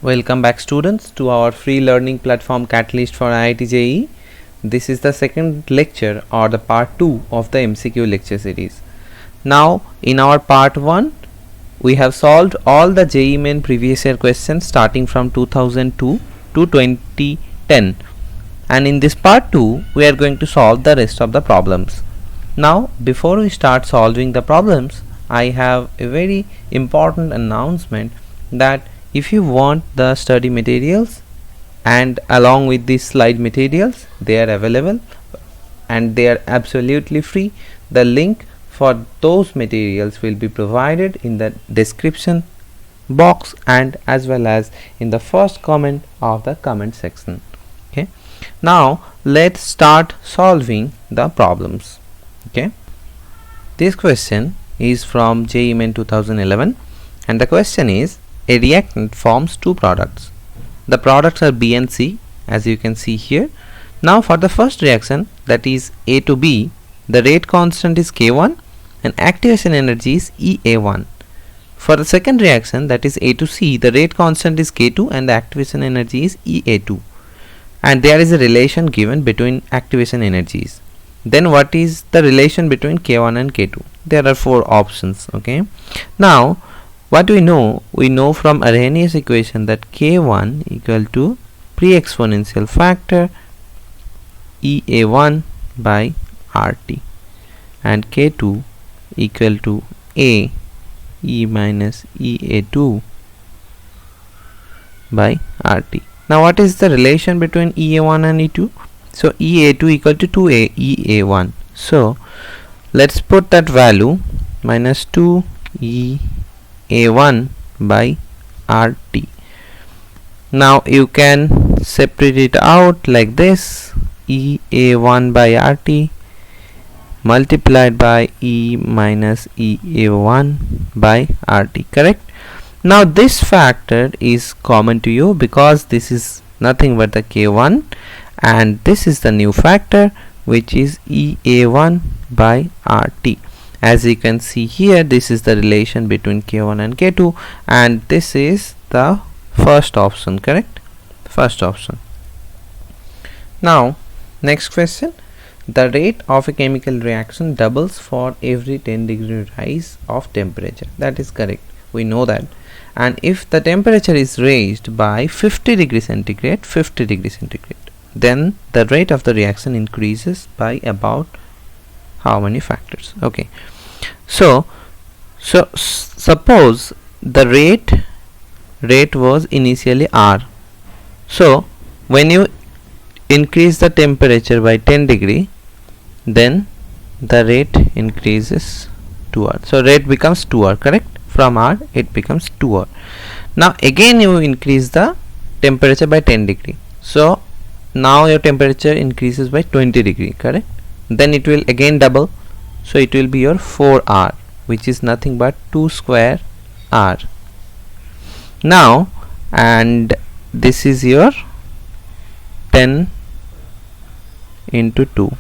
Welcome back students to our free learning platform Catalyst for IIT JEE. This is the second lecture or the part 2 of the MCQ lecture series. Now in our part 1 we have solved all the JEE Main previous year questions starting from 2002 to 2010, and in this part 2 we are going to solve the rest of the problems. Now before we start solving the problems, I have a very important announcement that if you want the study materials and along with these slide materials, they are available and they are absolutely free. The link for those materials will be provided in the description box and as well as in the first comment of the comment section. Okay, now let's start solving the problems. Okay, this question is from JEE Main 2011 and the question is, a reactant forms two products. The products are B and C, as you can see here. Now for the first reaction, that is A to B, the rate constant is K1 and activation energy is EA1. For the second reaction, that is A to C, the rate constant is K2 and the activation energy is EA2. And there is a relation given between activation energies. Then what is the relation between K1 and K2? There are four options. Okay. Now what we know from Arrhenius equation that K1 equal to pre-exponential factor EA1 by RT and K2 equal to A E minus EA2 by RT. Now what is the relation between EA1 and E2? So EA2 equal to 2A EA1. So let's put that value minus 2 EA1 by RT. Now you can separate it out like this, EA1 by RT multiplied by E minus EA1 by RT, correct? Now this factor is common to you because this is nothing but the K1 and this is the new factor which is EA1 by RT. As you can see here, this is the relation between K1 and K2 and this is the first option, correct? First option. Now next question, the rate of a chemical reaction doubles for every 10-degree rise of temperature. That is correct, we know that. And if the temperature is raised by 50 degrees centigrade, then the rate of the reaction increases by about how many factors? Okay, so suppose the rate was initially R. So when you increase the temperature by 10 degree, then the rate increases to R. So rate becomes 2R, correct? From R it becomes 2R. Now again you increase the temperature by 10 degree. So now your temperature increases by 20 degree, correct? Then it will again double, so it will be your 4R, which is nothing but 2 square R. Now and this is your 10 into 2,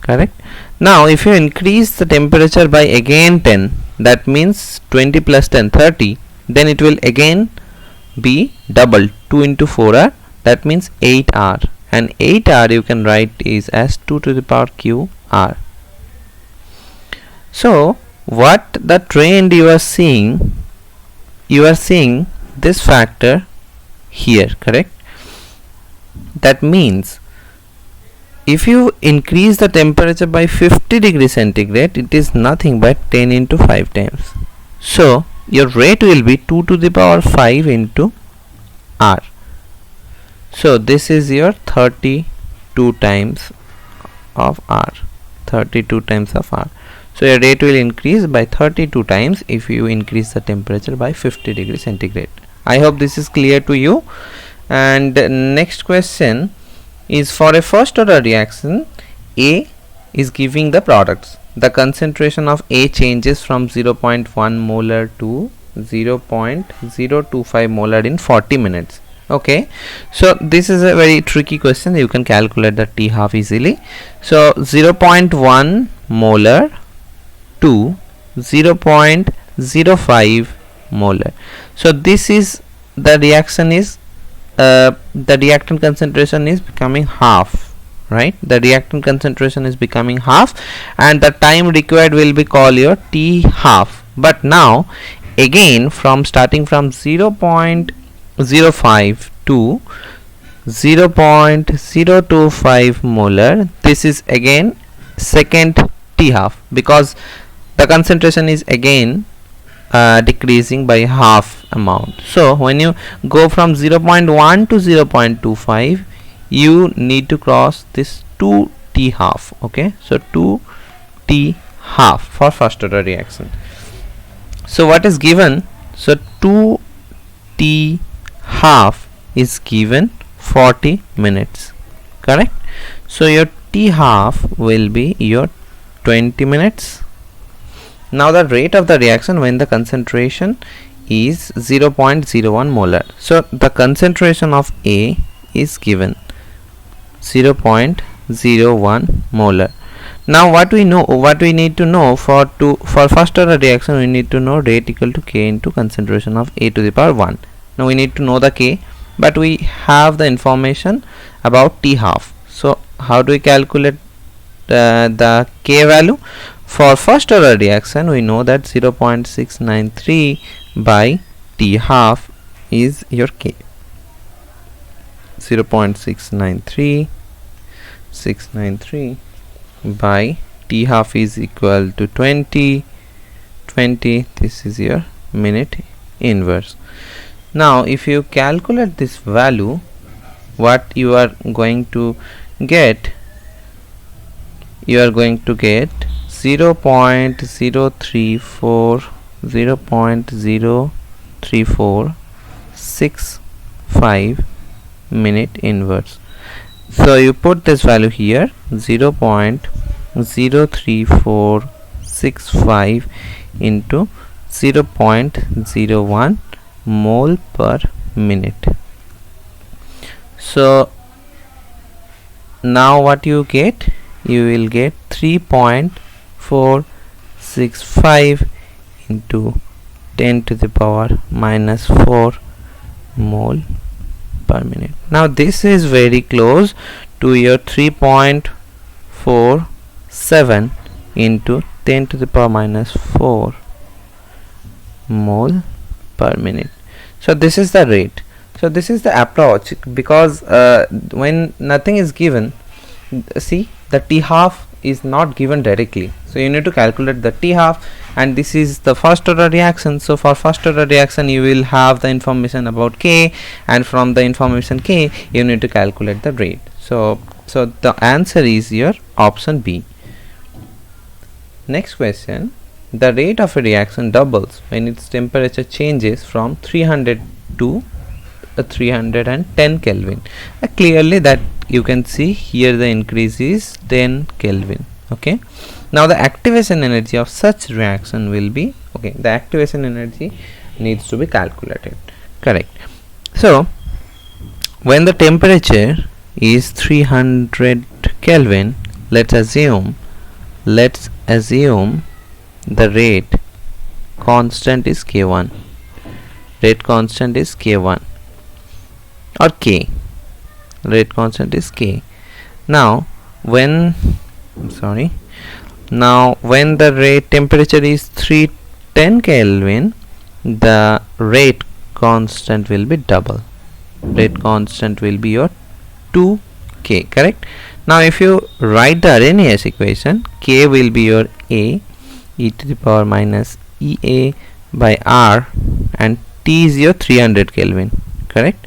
correct? Now if you increase the temperature by again 10, that means 20 plus 10 30, then it will again be double, 2 into 4R, that means 8R. And 8R you can write is as 2 to the power q R. So what the trend you are seeing this factor here, correct? That means if you increase the temperature by 50 degrees centigrade, it is nothing but 10 into 5 times. So your rate will be 2 to the power 5 into R. So this is your 32 times of R. 32 times of R. So your rate will increase by 32 times if you increase the temperature by 50 degrees centigrade. I hope this is clear to you. And next question is, for a first order reaction, A is giving the products. The concentration of A changes from 0.1 molar to 0.025 molar in 40 minutes. Okay, so this is a very tricky question. You can calculate the T half easily. So 0.1 molar to 0.05 molar. So this is the reaction is the reactant concentration is becoming half, right? The reactant concentration is becoming half, and the time required will be called your T half. But now again, from starting from 0.05 to 0.025 molar, this is again second T half, because the concentration is again decreasing by half amount. So when you go from 0.1 to 0.25, you need to cross this 2 T half. Okay, so 2 T half for first order reaction. So what is given? So 2 T half is given 40 minutes, correct? So your T half will be your 20 minutes. Now the rate of the reaction when the concentration is 0.01 molar. So the concentration of A is given 0.01 molar. Now what we need to know for first order reaction, we need to know rate equal to K into concentration of A to the power 1. Now we need to know the K, but we have the information about T half. So how do we calculate the K value? For first order reaction, we know that 0.693 by T half is your K. 0.693 by T half is equal to 20. This is your minute inverse. Now if you calculate this value, what you are going to get? You are going to get 0.03465 minute inverse. So you put this value here, 0.03465 into 0.01 mole per minute. So now what you get? You will get 3.465 into 10 to the power minus 4 mole per minute. Now this is very close to your 3.47 into 10 to the power minus 4 mole per minute. So this is the rate. So this is the approach, because when nothing is given, see, the T half is not given directly, so you need to calculate the T half, and this is the first order reaction. So for first order reaction, you will have the information about K, and from the information K, you need to calculate the rate. So the answer is your option B. Next question: the rate of a reaction doubles when its temperature changes from 300 to 310 Kelvin. Clearly that you can see here the increase is 10 Kelvin. Okay, now the activation energy of such reaction will be, okay, the activation energy needs to be calculated, correct? So when the temperature is 300 Kelvin, let's assume the rate constant is K1. Rate constant is K1 or K. Rate constant is K. Now when the rate temperature is 310 Kelvin, the rate constant will be double. Rate constant will be your 2K, correct? Now if you write the Arrhenius equation, K will be your A, e to the power minus EA by R, and T is your 300 Kelvin, correct?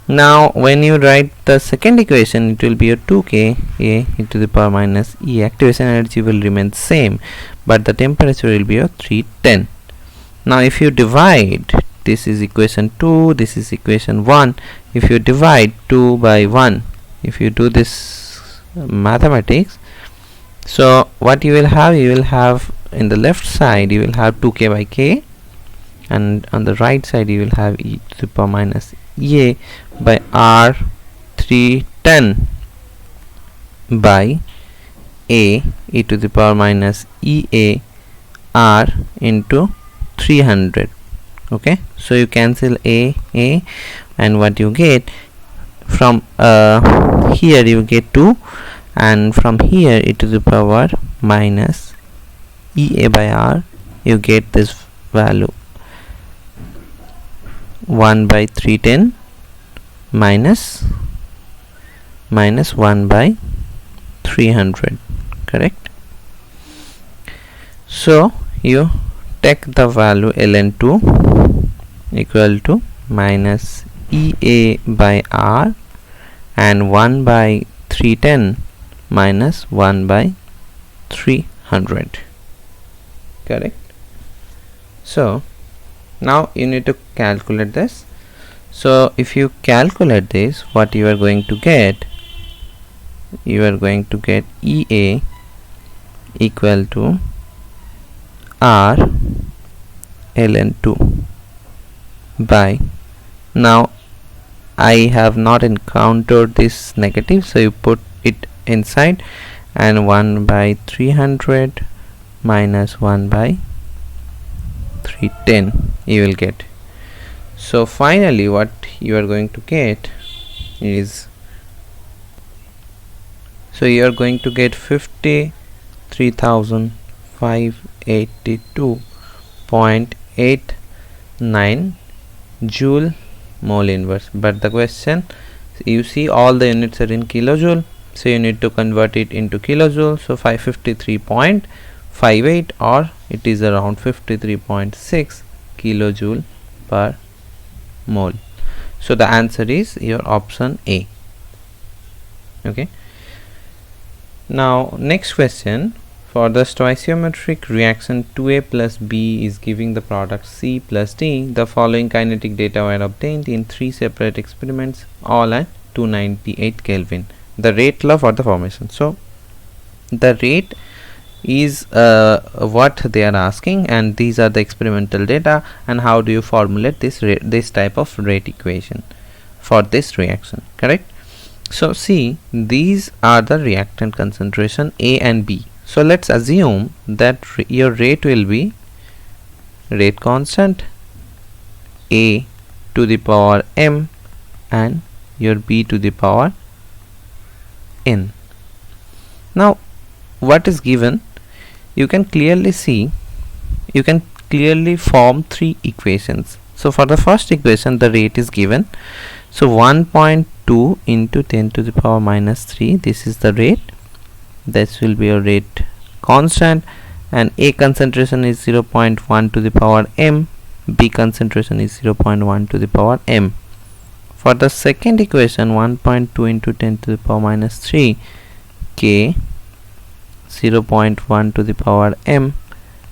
Now when you write the second equation, it will be your 2K A e to the power minus E. Activation energy will remain same, but the temperature will be your 310. Now if you divide, this is equation 2, this is equation 1. If you divide 2 by 1, if you do this mathematics, so what you will have in the left side, you will have 2K by K, and on the right side you will have e to the power minus EA by R 310 by A e to the power minus EA R into 300, Okay, so you cancel a, and what you get from here, you get 2, and from here e to the power minus EA by R, you get this value 1 by 310 minus 1 by 300, correct? So you take the value ln2 equal to minus EA by R and 1 by 310 minus 1 by 300, correct? So now you need to calculate this. So if you calculate this, what you are going to get, you are going to get EA equal to R ln2 by, now I have not encountered this negative, so you put it inside, and 1 by 300 minus 1 by 310 you will get. So finally what you are going to get is, so you are going to get 53,582.89 joule mole inverse. But the question, you see all the units are in kilojoule, so you need to convert it into kilojoule. So 553.58, or it is around 53.6 kilojoule per mole. So the answer is your option A. Okay, now next question, for the stoichiometric reaction 2A plus B is giving the product C plus D. The following kinetic data were obtained in 3 separate experiments, all at 298 Kelvin. The rate law for the formation. So the rate is what they are asking, and these are the experimental data, and how do you formulate this type of rate equation for this reaction, correct? So see, these are the reactant concentration A and B. So let's assume that your rate will be rate constant A to the power m and your B to the power n. Now what is given, you can clearly see, you can clearly form 3 equations. So for the first equation, the rate is given, so 1.2 into 10 to the power minus 3, this is the rate. This will be a rate constant, and A concentration is 0.1 to the power m, B concentration is 0.1 to the power m. For the second equation, 1.2 into 10 to the power minus 3, K 0.1 to the power m,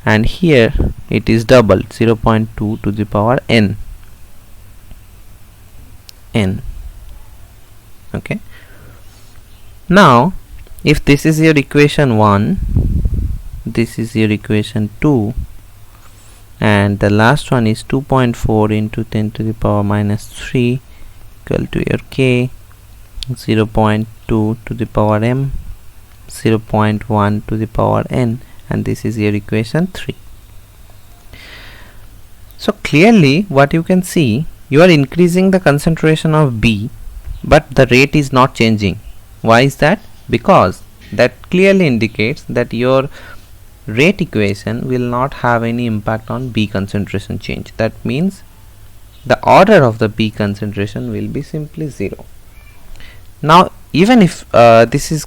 and here it is double, 0.2 to the power n. Okay, now if this is your equation 1, this is your equation 2, and the last one is 2.4 into 10 to the power minus 3 equal to your K 0.2 to the power m, 0.1 to the power n, and this is your equation 3. So clearly what you can see, you are increasing the concentration of B, but the rate is not changing. Why is that? Because that clearly indicates that your rate equation will not have any impact on B concentration change. That means the order of the B concentration will be simply 0. Now even if this is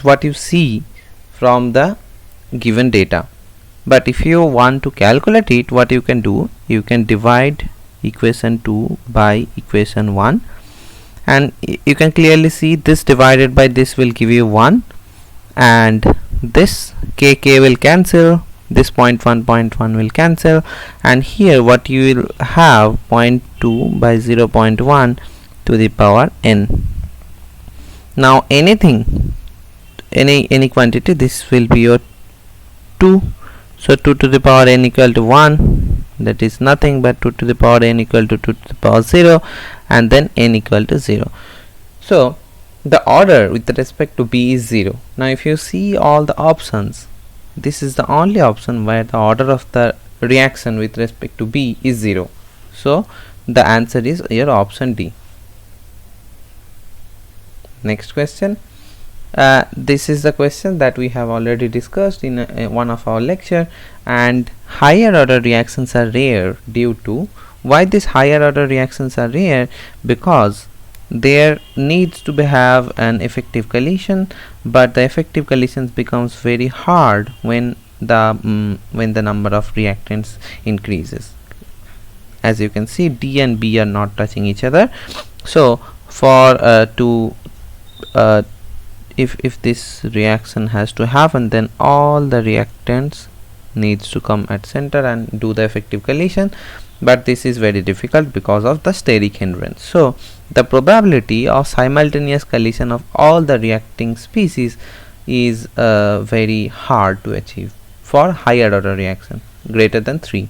what you see from the given data, but if you want to calculate it, what you can do, you can divide equation 2 by equation 1, and you can clearly see this divided by this will give you 1, and this kk will cancel, this 0.1 will cancel, and here what you will have 0.2 by 0.1 to the power n. Now anything, any quantity, this will be your 2, so 2 to the power n equal to 1, that is nothing but 2 to the power n equal to 2 to the power 0, and then n equal to 0. So the order with respect to B is 0. Now if you see all the options, this is the only option where the order of the reaction with respect to B is 0. So the answer is your option D. Next question. This is the question that we have already discussed in one of our lecture, and higher order reactions are rare due to, why these higher order reactions are rare? Because there needs to have an effective collision, but the effective collisions becomes very hard when the number of reactants increases. As you can see, D and B are not touching each other. So for if this reaction has to happen, then all the reactants needs to come at center and do the effective collision, but this is very difficult because of the steric hindrance. So the probability of simultaneous collision of all the reacting species is very hard to achieve for higher order reaction greater than 3.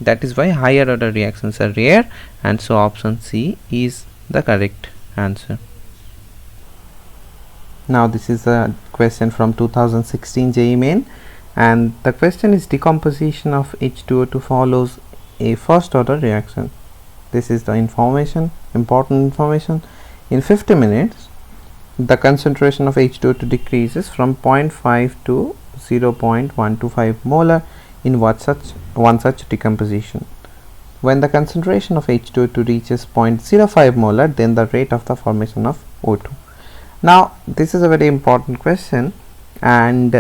That is why higher order reactions are rare, and so option C is the correct answer. Now this is a question from 2016 JEE Main, and the question is decomposition of H2O2 follows a first order reaction. This is the information, important information. In 50 minutes, the concentration of H2O2 decreases from 0.5 to 0.125 molar in one such decomposition. When the concentration of H2O2 reaches 0.05 molar, then the rate of the formation of O2. Now this is a very important question, and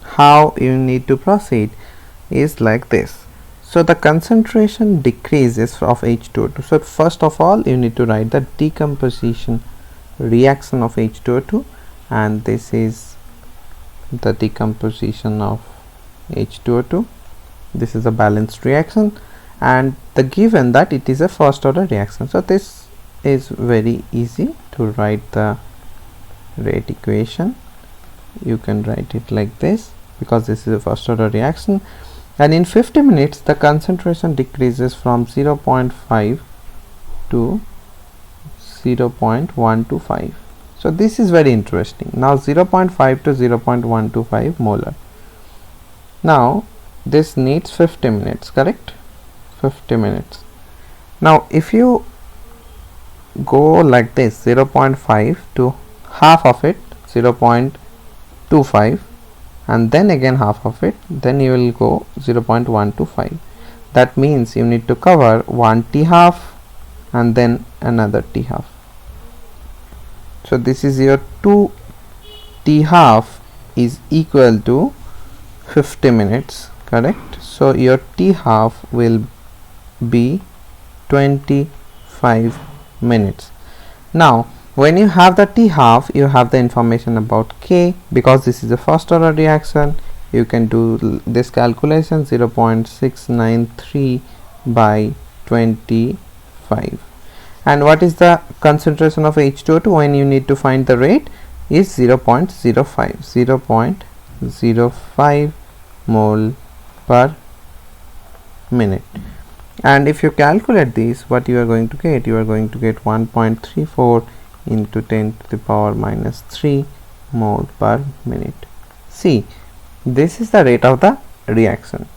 how you need to proceed is like this. So the concentration decreases of H2O2. So first of all, you need to write the decomposition reaction of H2O2, and this is the decomposition of H2O2. This is a balanced reaction, and the given that it is a first order reaction. So this is very easy to write the rate equation. You can write it like this because this is a first order reaction, and in 50 minutes the concentration decreases from 0.5 to 0.125. so this is very interesting. Now 0.5 to 0.125 molar. Now this needs 50 minutes, correct? 50 minutes. Now if you go like this, 0.5 to half of it, 0.25, and then again half of it, then you will go 0.125. that means you need to cover one T half and then another T half. So this is your 2 T half is equal to 50 minutes, correct? So your T half will be 25 minutes. Now when you have the T half, you have the information about K. Because this is a first order reaction, you can do this calculation, 0.693 by 25. And what is the concentration of H2O2 when you need to find the rate is 0.05 mole per minute. And if you calculate this, what you are going to get? You are going to get 1.34 into 10 to the power minus 3 mole per minute. See, this is the rate of the reaction.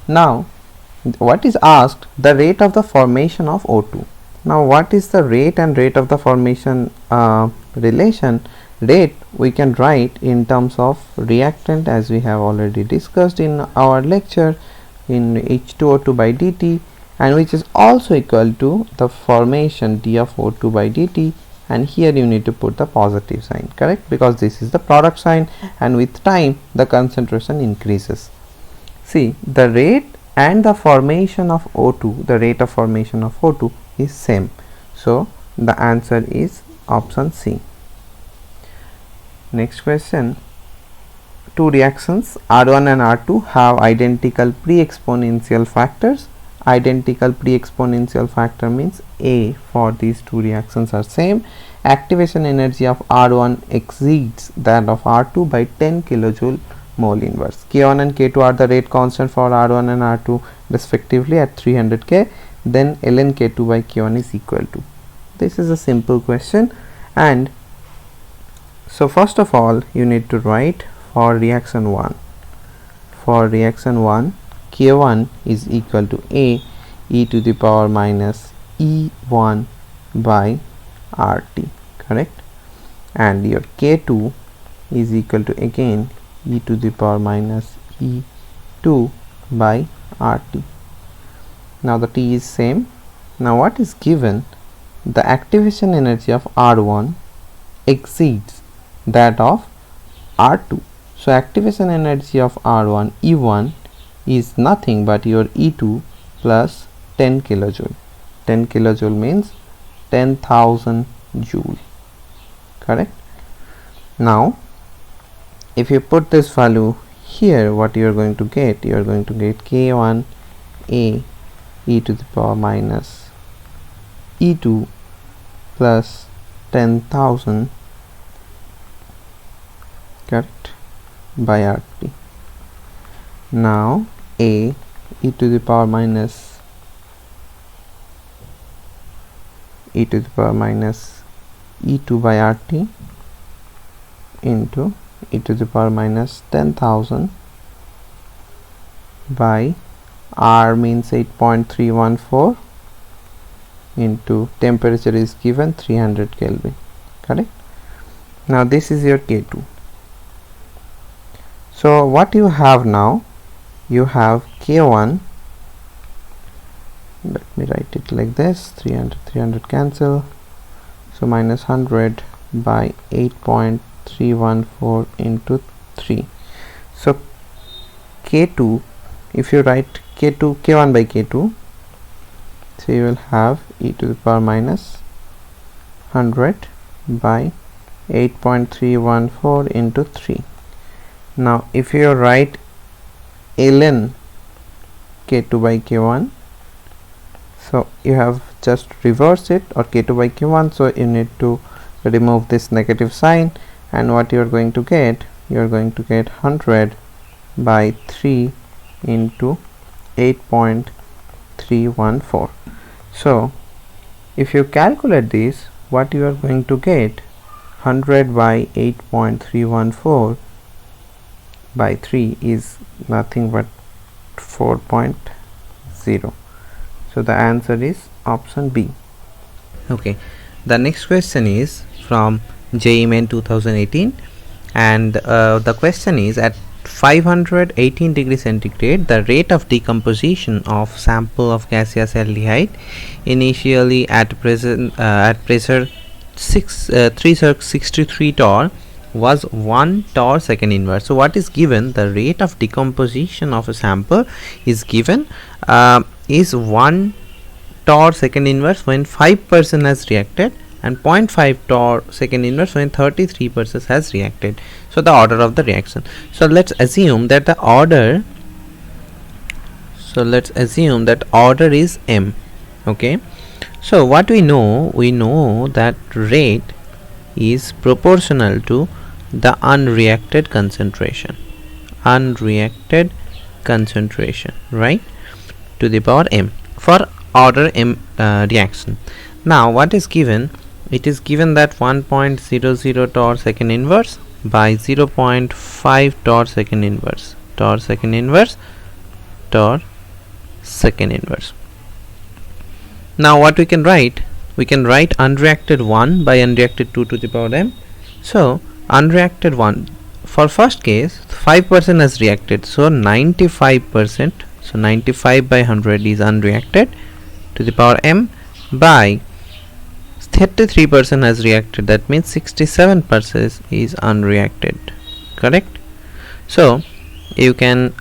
Now what is asked? The rate of the formation of O2. Now what is the rate and rate of the formation relation? Rate we can write in terms of reactant, as we have already discussed in our lecture, in H2O2 by dt, and which is also equal to the formation d of O2 by dt, and here you need to put the positive sign, correct? Because this is the product sign, and with time the concentration increases. See, the rate and the formation of O2, the rate of formation of O2 is same. So the answer is option C. Next question. Two reactions R1 and R2 have identical pre-exponential factors. Identical pre-exponential factor means A for these two reactions are same. Activation energy of R1 exceeds that of R2 by 10 kilojoule mole inverse. K1 and K2 are the rate constant for R1 and R2 respectively at 300 K. Then ln K2 by K1 is equal to. This is a simple question, and so first of all you need to write for reaction 1. For reaction 1, K1 is equal to A e to the power minus E1 by RT, correct? And your K2 is equal to again e to the power minus E2 by RT. Now the T is same. Now what is given? The activation energy of R1 exceeds that of R2. So activation energy of R1 E1 is nothing but your E2 plus 10 kilojoule. 10 kilojoule means 10,000 joule, correct? Now if you put this value here, what you are going to get? You are going to get K1 A e to the power minus E2 plus 10,000, correct, by RT. Now A e to the power minus E2 by RT into e to the power minus 10,000 by R means 8.314 into temperature is given 300 Kelvin, correct? Now this is your K2. So what you have now? You have K1, let me write it like this, 300 cancel, so minus 100 by 8.314 into 3. So K2, if you write K1 by K2, so you will have e to the power minus 100 by 8.314 into 3. Now if you write ln K2 by K1, so you have just reverse it, or K2 by K1, so you need to remove this negative sign, and what you are going to get? You are going to get 100 by 3 into 8.314. So if you calculate this, what you are going to get? 100 by 8.314 by 3 is nothing but 4.0. So the answer is option B. Okay, the next question is from JEE Main 2018, and the question is, at 518 degrees centigrade, the rate of decomposition of sample of gaseous aldehyde initially at pressure 363 torr was 1 torr second inverse. So what is given? The rate of decomposition of a sample is given is 1 torr second inverse when 5% has reacted, and 0.5 torr second inverse when 33% has reacted. So the order of the reaction. So let's assume that the order. So let's assume that order is M. Okay. So what we know? We know that rate is proportional to the unreacted concentration. Unreacted concentration, right? To the power M for order M reaction. Now what is given? It is given that 1.00 torr second inverse by 0.5 torr second inverse, torr second inverse, torr second inverse. Now what we can write? We can write unreacted 1 by unreacted 2 to the power M. So unreacted 1, for first case 5% has reacted, so 95%, so 95 by 100 is unreacted to the power M by 33% has reacted, that means 67% is unreacted, correct? So you can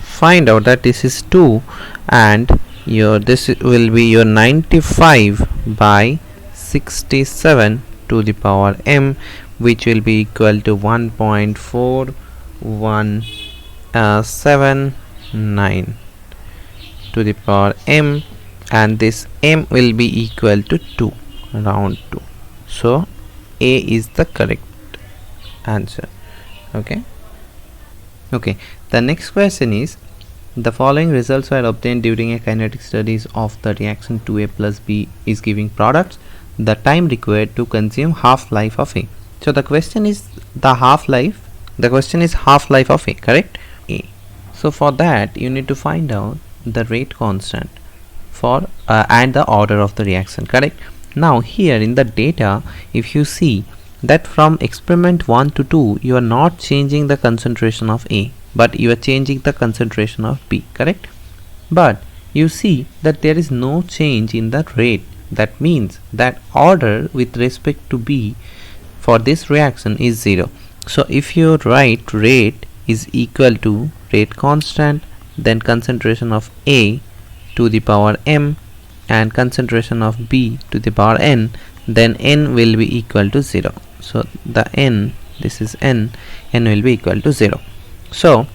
find out that this is 2, and this will be your 95 by 67 to the power M, which will be equal to 1.4179 to the power M, and this M will be equal to 2, round 2. So A is the correct answer. Okay. The next question is, the following results were obtained during a kinetic studies of the reaction 2A plus B is giving products. The time required to consume half-life of A. So the question is the half-life. The question is half-life of A, correct? A. So for that you need to find out the rate constant for and the order of the reaction, correct? Now here in the data, if you see that from experiment 1 to 2 you are not changing the concentration of A, but you are changing the concentration of B, correct? But you see that there is no change in the rate. That means that order with respect to B for this reaction is 0. So if you write rate is equal to rate constant, then concentration of A to the power m and concentration of B to the power n, then n will be equal to 0. So the n, this is n will be equal to 0. So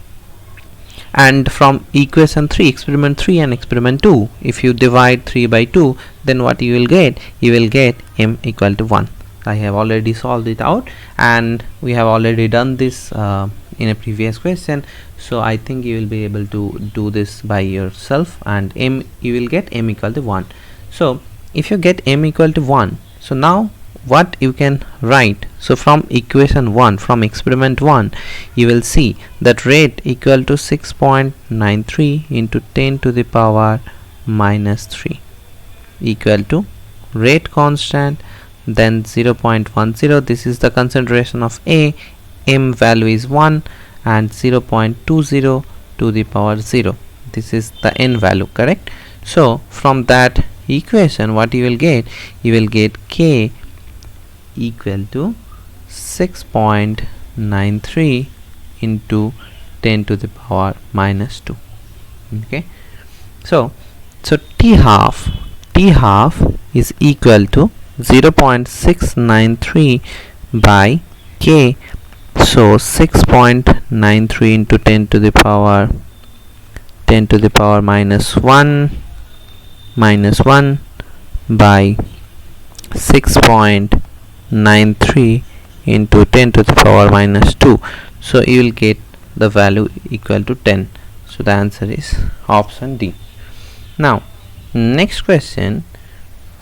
and from equation 3, experiment 3 and experiment 2, if you divide 3 by 2, then what you will get? You will get m equal to 1. I have already solved it out, and we have already done this in a previous question, so I think you will be able to do this by yourself, and you will get m equal to 1. So if you get m equal to 1, so now what you can write? So from equation 1, from experiment 1, you will see that rate equal to 6.93 into 10 to the power minus 3 equal to rate constant, then 0.10, this is the concentration of A, m value is 1, and 0.20 to the power 0, this is the n value, correct? So from that equation what you will get? You will get K equal to 6.93 into 10 to the power minus 2. Okay, so T half is equal to 0.693 by K. So 6.93 into 10 to the power minus 1 by 6.93 into 10 to the power minus 2. So you will get the value equal to 10. So the answer is option D. Now next question,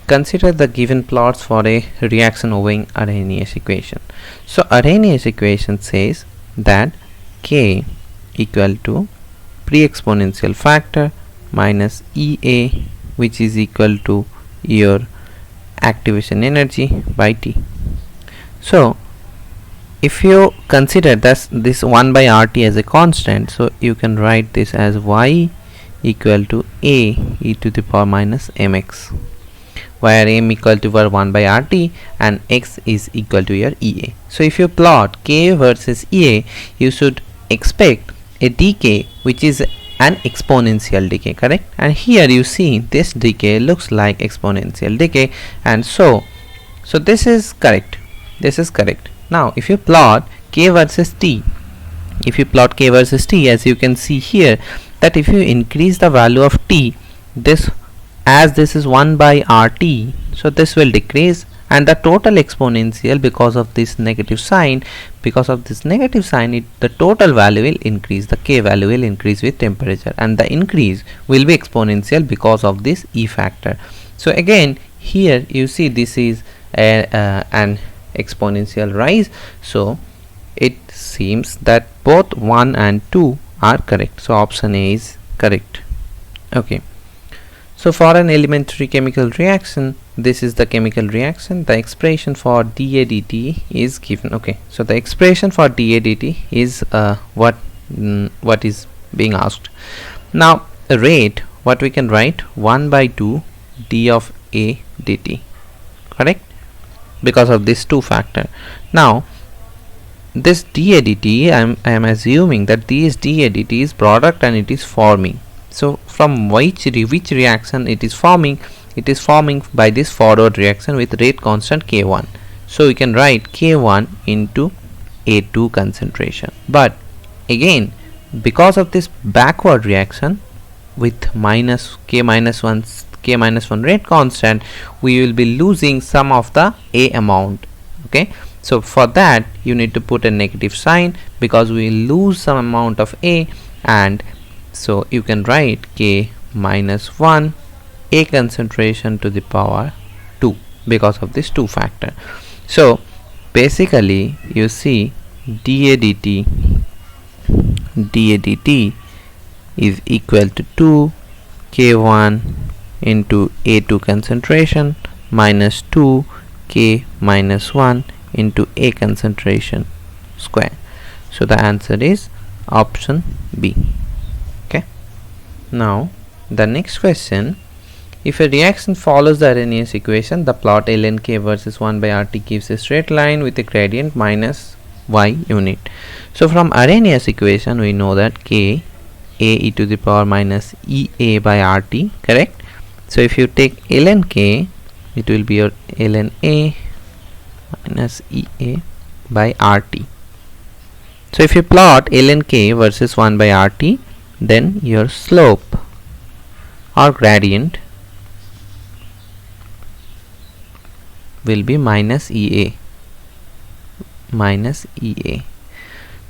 consider the given plots for a reaction obeying Arrhenius equation. So Arrhenius equation says that K equal to pre-exponential factor minus EA, which is equal to your activation energy by T. So if you consider this 1 by RT as a constant, so you can write this as Y equal to A e to the power minus mx, where m equal to 1 by RT and x is equal to your EA. So if you plot K versus EA, you should expect a decay which is an exponential decay, correct? And here you see this decay looks like exponential decay, and so this is correct. This is correct. Now if you plot K versus T, as you can see here, that if you increase the value of T, this is 1 by RT, so this will decrease, and the total exponential, because of this negative sign, the total value will increase, the K value will increase with temperature, and the increase will be exponential because of this E factor. So again here you see this is an exponential rise, so it seems that both 1 and 2 are correct. So option A is correct. Okay, so for an elementary chemical reaction, this is the chemical reaction. The expression for dAdt is given. Okay, so the expression for dAdt is what is being asked. Now the rate, what we can write, 1 by 2 d of A dt, correct, because of this 2 factor. Now this dAdt, I am assuming that this dAdt is product and it is forming. So from which reaction it is forming? It is forming by this forward reaction with rate constant K1. So we can write K1 into A2 concentration. But again, because of this backward reaction with K minus 1 rate constant, we will be losing some of the A amount. Okay, so for that you need to put a negative sign, because we will lose some amount of A, and so you can write K minus 1 A concentration to the power 2 because of this 2 factor. So basically you see dAdt is equal to 2 K1 into A2 concentration minus 2 K minus 1 into A concentration square. So the answer is option B. Okay. Now the next question, if a reaction follows the Arrhenius equation, the plot ln K versus 1 by RT gives a straight line with a gradient minus y unit. So from Arrhenius equation we know that K A e to the power minus EA by RT, correct? So if you take ln K, it will be your ln A minus EA by RT. So if you plot ln K versus 1 by RT, then your slope or gradient will be minus EA.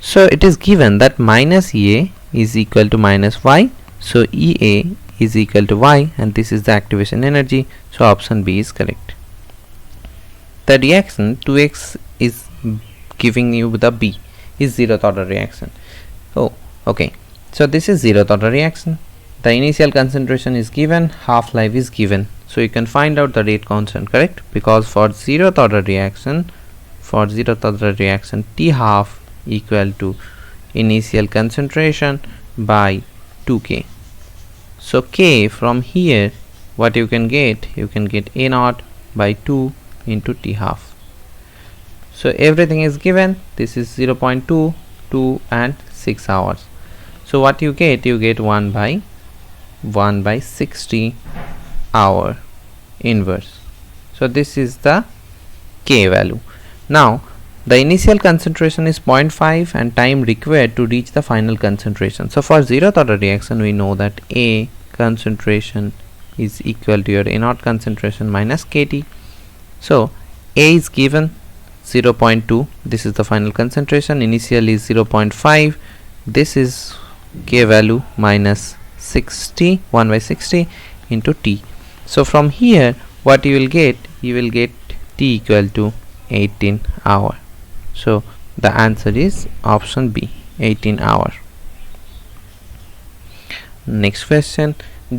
So it is given that minus EA is equal to minus Y, so EA is equal to Y, and this is the activation energy, so option B is correct. The reaction 2x is giving you the B is zeroth order reaction. Oh, okay, so this is zeroth order reaction. The initial concentration is given, half-life is given, so you can find out the rate constant, correct? Because for zeroth order reaction T half equal to initial concentration by 2K. So K from here, what you can get? You can get A naught by 2 into T half. So everything is given. This is 0.2, 2 and 6 hours. So what you get? You get 1 by 60 hour inverse. So this is the K value. Now the initial concentration is 0.5 and time required to reach the final concentration. So for zeroth order reaction we know that A concentration is equal to your A naught concentration minus KT. So A is given 0.2, this is the final concentration, initial is 0.5, this is K value minus 60, 1 by 60 into T. So from here what you will get? You will get T equal to 18 hour. So the answer is option B, 18 hour. Next question,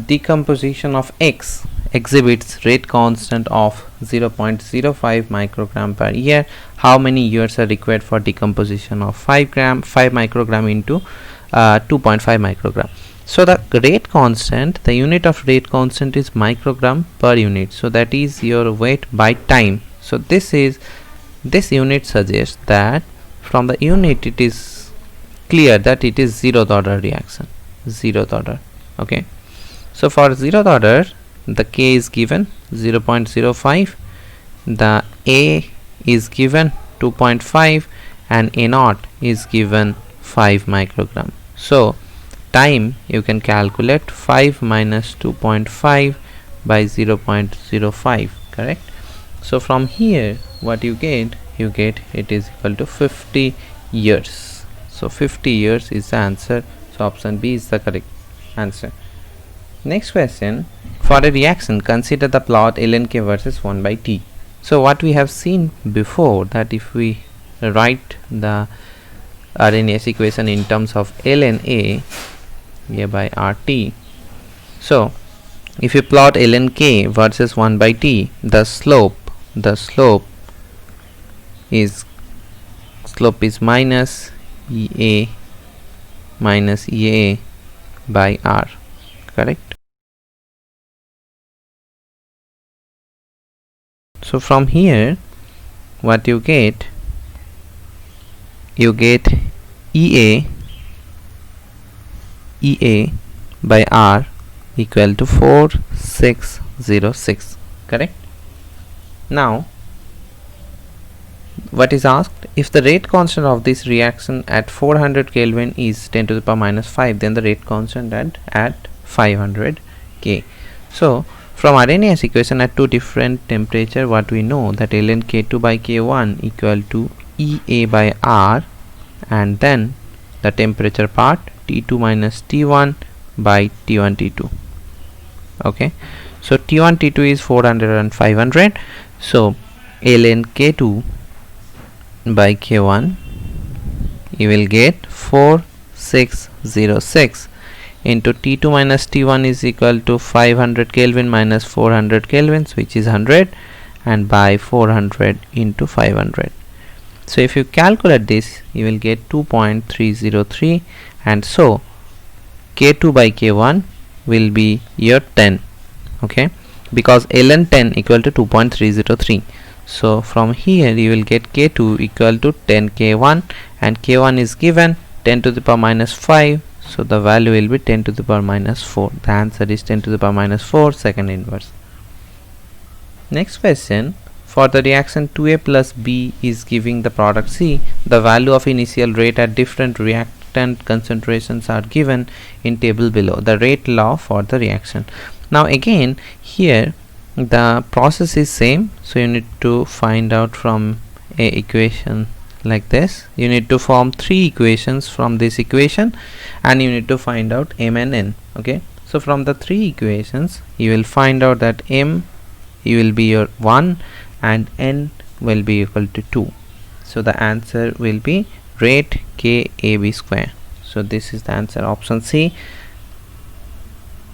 decomposition of X exhibits rate constant of 0.05 microgram per year. How many years are required for decomposition of 5 microgram into 2.5 microgram? So the rate constant, the unit of rate constant is microgram per unit, so that is your weight by time. So this unit suggests that from the unit it is clear that it is zeroth order reaction, zeroth order. Okay, so for zeroth order the K is given 0.05, the A is given 2.5 and A naught is given 5 microgram. So time you can calculate 5 minus 2.5 by 0.05, correct? So from here what you get? You get it is equal to 50 years. So 50 years is the answer. So option B is the correct answer. Next question, for a reaction consider the plot ln K versus 1 by T. So what we have seen before, that if we write the Arrhenius equation in terms of ln A by RT, so if you plot ln K versus 1 by T, the slope is minus EA by R, correct? So from here what you get? You get EA by R equal to 4606, correct? Now what is asked? If the rate constant of this reaction at 400 Kelvin is 10 to the power minus 5, then the rate constant at 500 K. So from Arrhenius equation at two different temperature, what we know that ln K2 by K1 equal to EA by R, and then the temperature part T2 minus T1 by T1 T2. Okay, so T1 T2 is 400 and 500. So ln K2 by K1 you will get 4606 into T2 minus T1 is equal to 500 Kelvin minus 400 kelvins, which is 100, and by 400 into 500. So if you calculate this, you will get 2.303, and so K2 by K1 will be your 10, okay, because ln 10 equal to 2.303. so from here you will get K2 equal to 10 K1, and K1 is given 10 to the power minus 5, so the value will be 10 to the power minus 4. The answer is 10 to the power minus 4 second inverse. Next question, for the reaction 2A plus B is giving the product C, the value of initial rate at different reactant concentrations are given in table below. The rate law for the reaction. Now again here the process is same, so you need to find out from a equation like this. You need to form three equations from this equation, and you need to find out m and n. Okay, so from the three equations you will find out that m will be your 1 and n will be equal to 2. So the answer will be rate KAB square. So this is the answer, option C.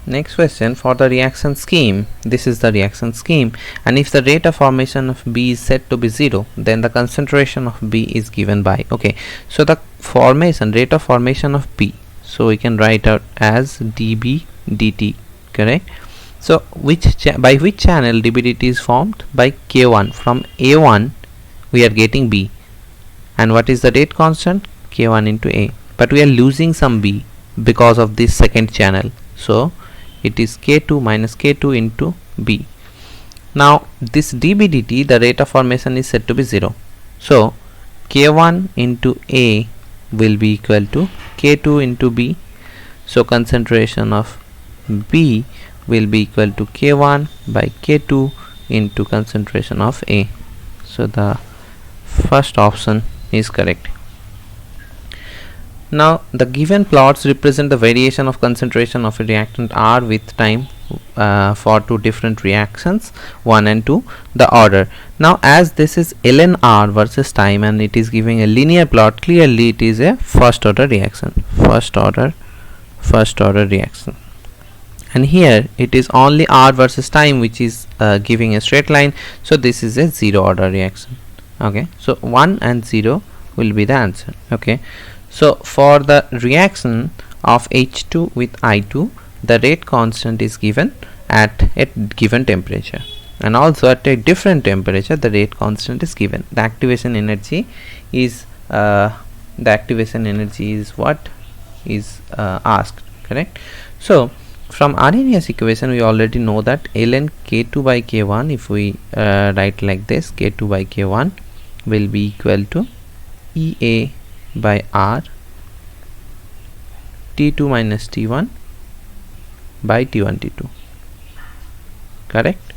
Next question, for the reaction scheme, this is the reaction scheme, and if the rate of formation of B is set to be 0, then the concentration of B is given by, okay, so the formation, rate of formation of B, so we can write out as dB dt, correct? So by which channel dB dt is formed? By K1. From A1 we are getting B, and what is the rate constant? K1 into A, but we are losing some B because of this second channel, so it is K2 minus K2 into B. Now this dB dt, the rate of formation is said to be 0, so K1 into A will be equal to K2 into B, so concentration of B will be equal to K1 by K2 into concentration of A. So the first option is correct. Now the given plots represent the variation of concentration of a reactant R with time for two different reactions 1 and 2, the order. Now as this is ln R versus time and it is giving a linear plot, clearly it is a first order reaction, first order reaction, and here it is only R versus time which is giving a straight line, so this is a zero order reaction. Okay, so 1 and 0 will be the answer. Okay, so for the reaction of H2 with I2, the rate constant is given at a given temperature, and also at a different temperature the rate constant is given. The activation energy is what is asked, correct? So from Arrhenius equation we already know that ln K2 by K1, if we write like this, K2 by K1 will be equal to EA by R T2 minus T1 by T1 T2, correct?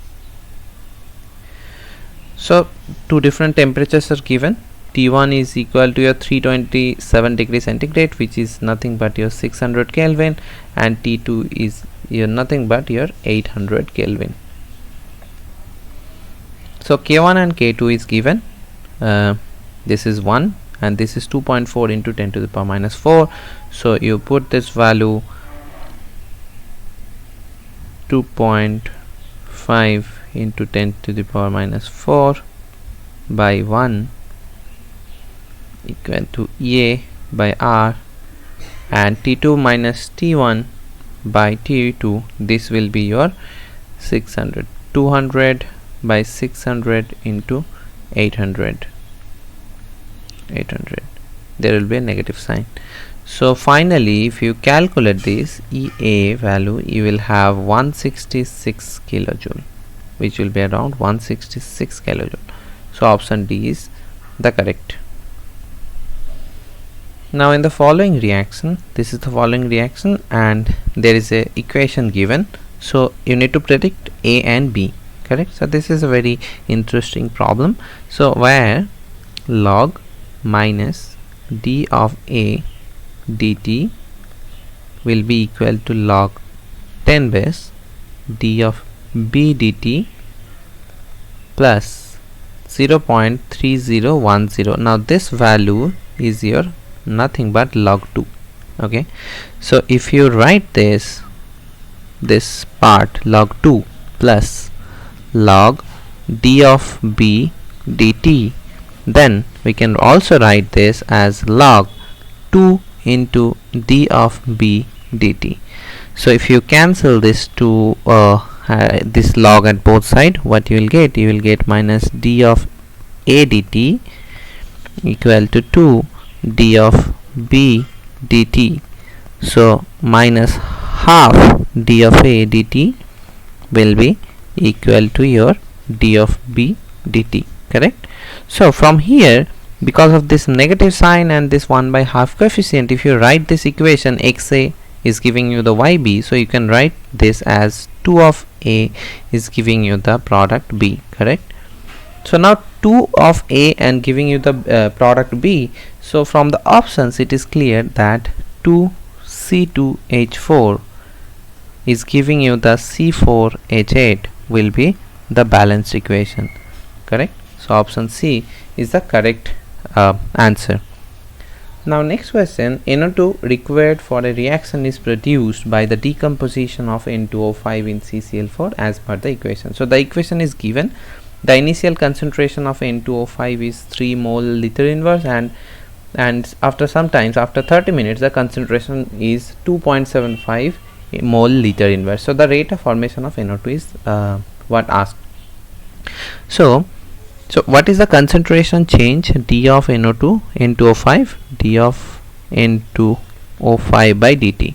So two different temperatures are given. T1 is equal to your 327 degrees centigrade, which is nothing but your 600 Kelvin, and T2 is your nothing but your 800 Kelvin. So K1 and K2 is given. This is 1 and this is 2.4 into 10 to the power minus 4. So you put this value 2.5 into 10 to the power minus 4 by 1 equal to EA by R, and T2 minus T1 by T2, this will be your 600, 200 by 600 into 800, there will be a negative sign. So finally if you calculate this EA value, you will have 166 kilojoule, which will be around 166 kilojoule. So option D is the correct. Now in the following reaction, this is the following reaction and there is a equation given, so you need to predict A and B, correct? So this is a very interesting problem. So where log minus d of A dt will be equal to log 10 base d of B dt plus 0.3010. Now this value is your nothing but log 2. Okay, so if you write this part log 2 plus log d of b dt, then we can also write this as log 2 into d of b dt. So if you cancel this this log at both sides, what you will get minus d of a dt equal to 2 d of b dt. So minus half d of a dt will be equal to your d of b dt, correct? So from here, because of this negative sign and this 1 by half coefficient, if you write this equation, xa is giving you the yb, so you can write this as 2 of a is giving you the product b, correct? So now 2 of a and giving you the product b, so from the options it is clear that 2C2H4 is giving you the C4H8 will be the balanced equation, correct? So option C is the correct answer. Now next question, NO2 required for a reaction is produced by the decomposition of N2O5 in CCl4 as per the equation. So the equation is given. The initial concentration of N2O5 is 3 mole liter inverse, and after some times, after 30 minutes, the concentration is 2.75 mole liter inverse. So the rate of formation of NO2 is what asked. So what is the concentration change d of NO2 N2O5, d of N2O5 by dt?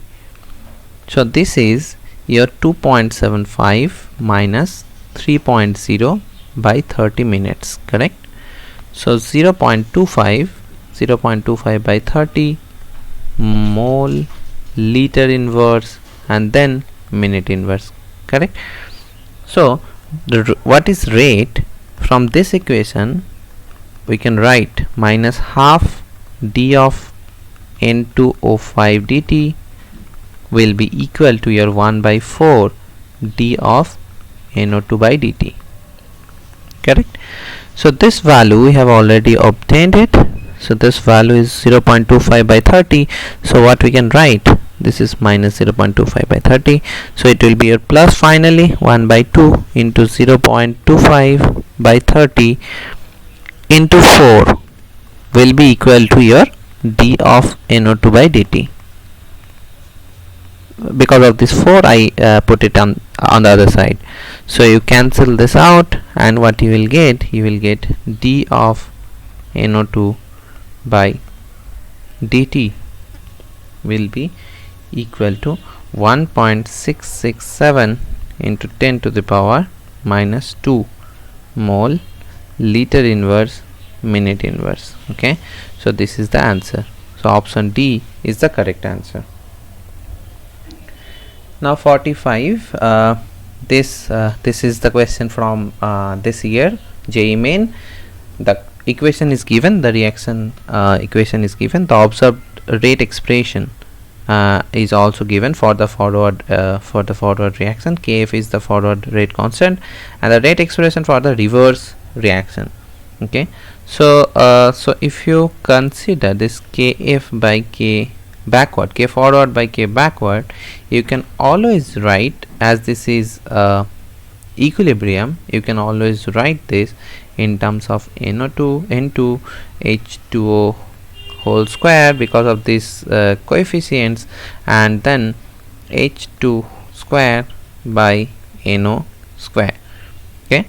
So this is your 2.75 minus 3.0 by 30 minutes, correct? So 0.25 by 30 mole liter inverse and then minute inverse, correct? So what is rate? From this equation we can write minus half d of N2O5 dt will be equal to your 1 by 4 d of NO2 by dt, correct? So this value we have already obtained it. So this value is 0.25 by 30. So what we can write, this is minus 0.25 by 30, so it will be your plus finally 1 by 2 into 0.25 by 30 into 4 will be equal to your d of NO2 by dt. Because of this 4 I put it on the other side, so you cancel this out, and what you will get d of NO2 by dt will be equal to 1.667 into 10 to the power minus 2 mole liter inverse minute inverse. Okay, so this is the answer. So option D is the correct answer. Now 45, this is the question from this year JEE Main. The equation is given, the reaction equation is given, the observed rate expression is also given for the forward reaction. Kf is the forward rate constant and the rate expression for the reverse reaction. Okay, so if you consider this Kf by K backward, K forward by K backward, you can always write, as this is equilibrium, you can always write this in terms of NO2 N2 H2O whole square because of these coefficients, and then H2 square by NO square. Okay,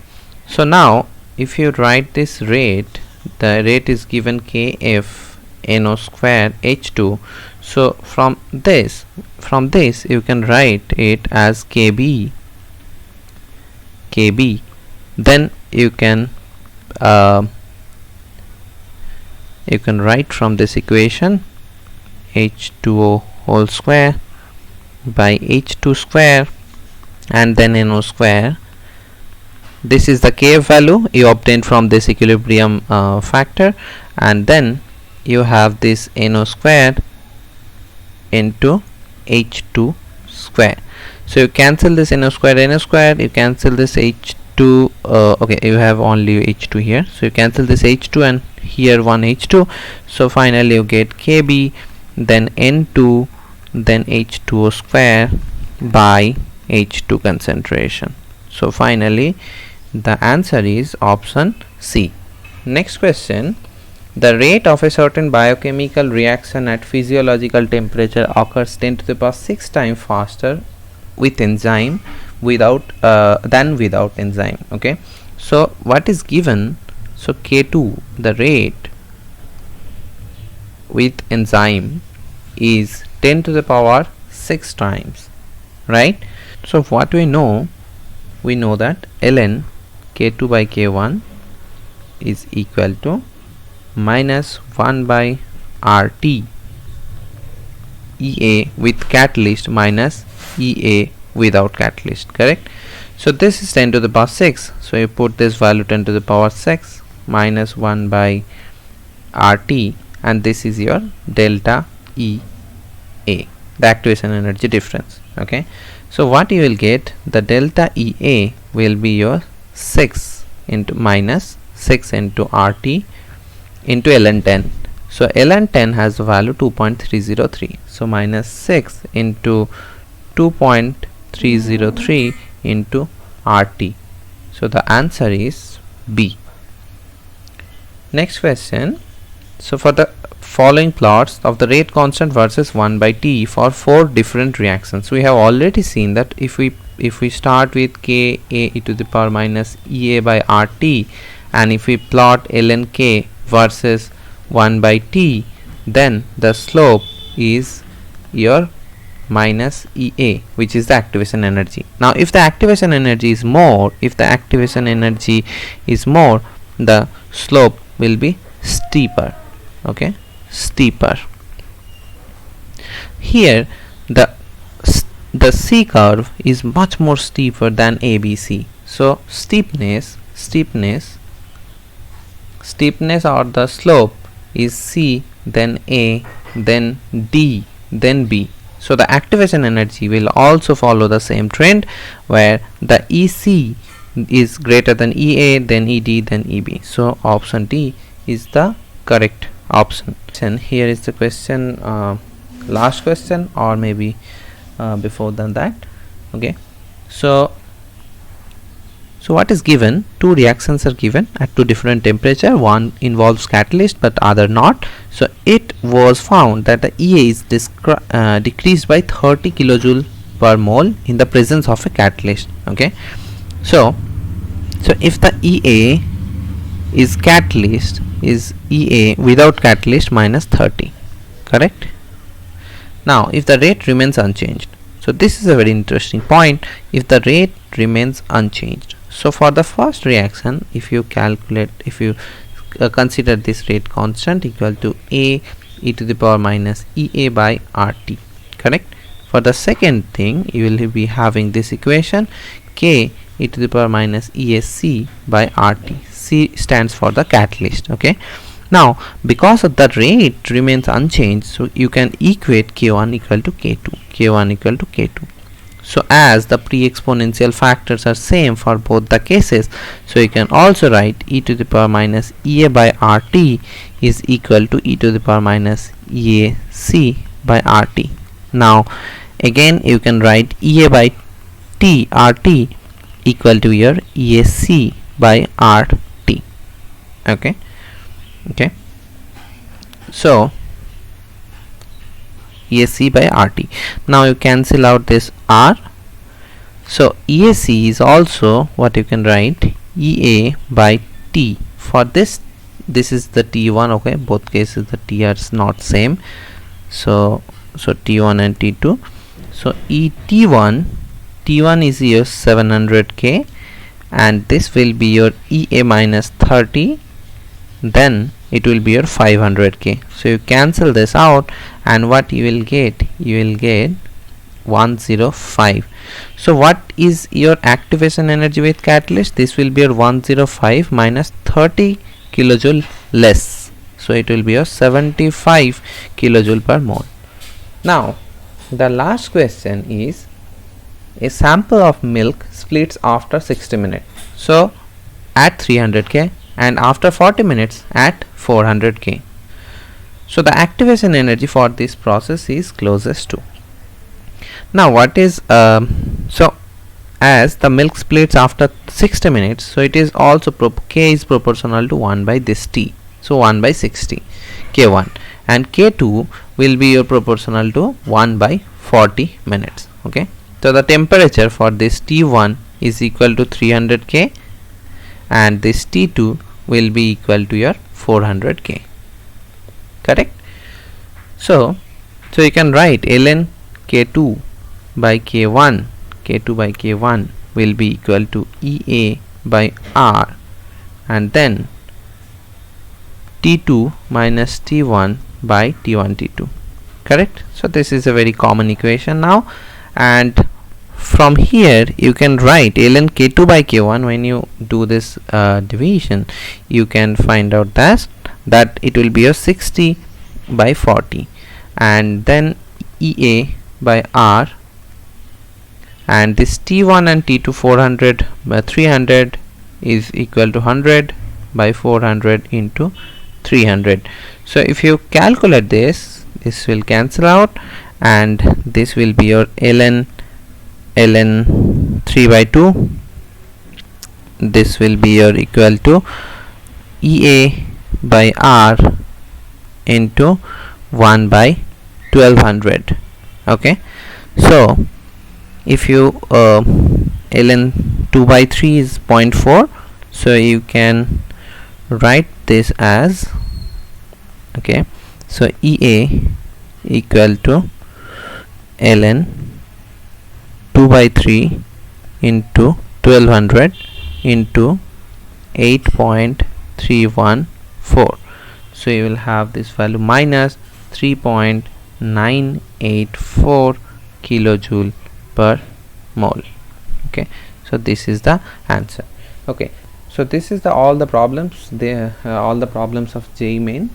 so now if you write this rate, the rate is given Kf NO square H2. So from this you can write it as KB. Then you can write from this equation H2O whole square by H2 square and then NO square. This is the Kf value you obtained from this equilibrium factor, and then you have this NO square into H2 square. So you cancel this NO square, you cancel this H2, okay, you have only H2 here, so you cancel this H2 and here one H2, so finally you get KB. then N2, then H2O square by H2 concentration. So finally the answer is option C. Next question. The rate of a certain biochemical reaction at physiological temperature occurs 10 to the power 6 times faster with enzyme than without enzyme. Okay, so what is given? So K2, the rate with enzyme is 10 to the power 6 times, right? So what we know that ln K2 by K1 is equal to minus 1 by RT EA with catalyst minus EA without catalyst, correct? So this is 10 to the power 6, so you put this value 10 to the power 6 minus 1 by RT, and this is your delta EA, the activation energy difference. Okay, so what you will get, the delta EA will be your 6 into minus 6 into RT into ln 10. So ln 10 has the value 2.303, so minus 6 into 2.303 into RT. So the answer is B. Next question. So for the following plots of the rate constant versus 1 by T for 4 different reactions, we have already seen that if we start with K A e to the power minus EA by RT, and if we plot ln K versus 1 by T, then the slope is your minus EA, which is the activation energy. Now if the activation energy is more, the slope will be steeper. Okay, steeper. Here the C curve is much more steeper than ABC. So steepness or the slope is C, then A, then D, then B. So the activation energy will also follow the same trend, where the EC is greater than EA, then ED, then EB. So option D is the correct option. And here is the question, last question, or maybe before than that. Okay, so what is given? Two reactions are given at two different temperature. One involves catalyst but other not. So it was found that the EA is decreased by 30 kilojoule per mole in the presence of a catalyst. Okay, so if the EA is catalyst, is EA without catalyst minus 30, correct? Now if the rate remains unchanged, so this is a very interesting point. If the rate remains unchanged, so for the first reaction, if you consider this rate constant equal to A e to the power minus EA by RT, correct? For the second thing, you will be having this equation K e to the power minus ESC by RT. C stands for the catalyst. Okay, now because of the rate remains unchanged, so you can equate K1 equal to K2. So as the pre-exponential factors are same for both the cases, so you can also write e to the power minus EA by RT is equal to e to the power minus EAC by RT. Now again you can write EA by RT equal to your EAC by RT. Okay, so EAC by RT. Now you cancel out this R, so EAC is also what you can write EA by T. For this is the T1. Okay, both cases the T are not same, so T1 and T2. So T1 is your 700K, and this will be your EA minus 30, then it will be your 500K. So you cancel this out, and what you will get? You will get 105. So what is your activation energy with catalyst? This will be your 105 minus 30 kilojoule less, so it will be your 75 kilojoule per mole. Now the last question is, a sample of milk splits after 60 minutes, so at 300K, and after 40 minutes at 400K. So the activation energy for this process is closest to. Now what is so as the milk splits after 60 minutes, so it is also K is proportional to 1 by this T, so 1 by 60 K1, and K2 will be your proportional to 1 by 40 minutes. Okay, so the temperature for this T1 is equal to 300 K and this T2 will be equal to your 400 K. Correct? So you can write ln K2 by K1 will be equal to EA by R, and then T2 minus T1 by T1 T2. Correct? So this is a very common equation now, and from here you can write ln K2 by K1. When you do this division, you can find out that it will be a 60 by 40, and then EA by R, and this T1 and T2 400 by 300 is equal to 100 by 400 into 300. So if you calculate this will cancel out, and this will be your ln 3 by 2. This will be your equal to EA by R into 1 by 1200. Okay, so if you ln 2 by 3 is 0.4, so you can write this as, okay, so EA equal to ln 2 by 3 into 1200 into 8.314. so you will have this value minus 3.984 kilojoule per mole. Okay, so this is the answer. Okay, so this is all the problems of JEE Main,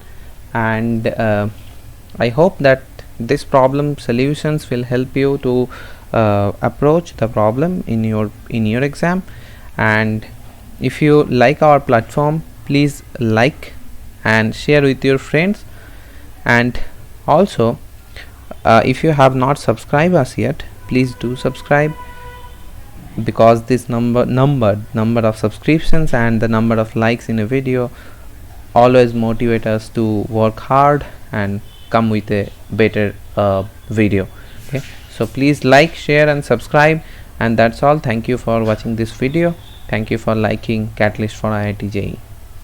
and I hope that this problem solutions will help you to approach the problem in your exam. And if you like our platform, please like and share with your friends, and also if you have not subscribed us yet, please do subscribe, because this number of subscriptions and the number of likes in a video always motivate us to work hard and come with a better video. Okay, so please like, share and subscribe, and that's all. Thank you for watching this video. Thank you for liking Catalyst for IIT JEE.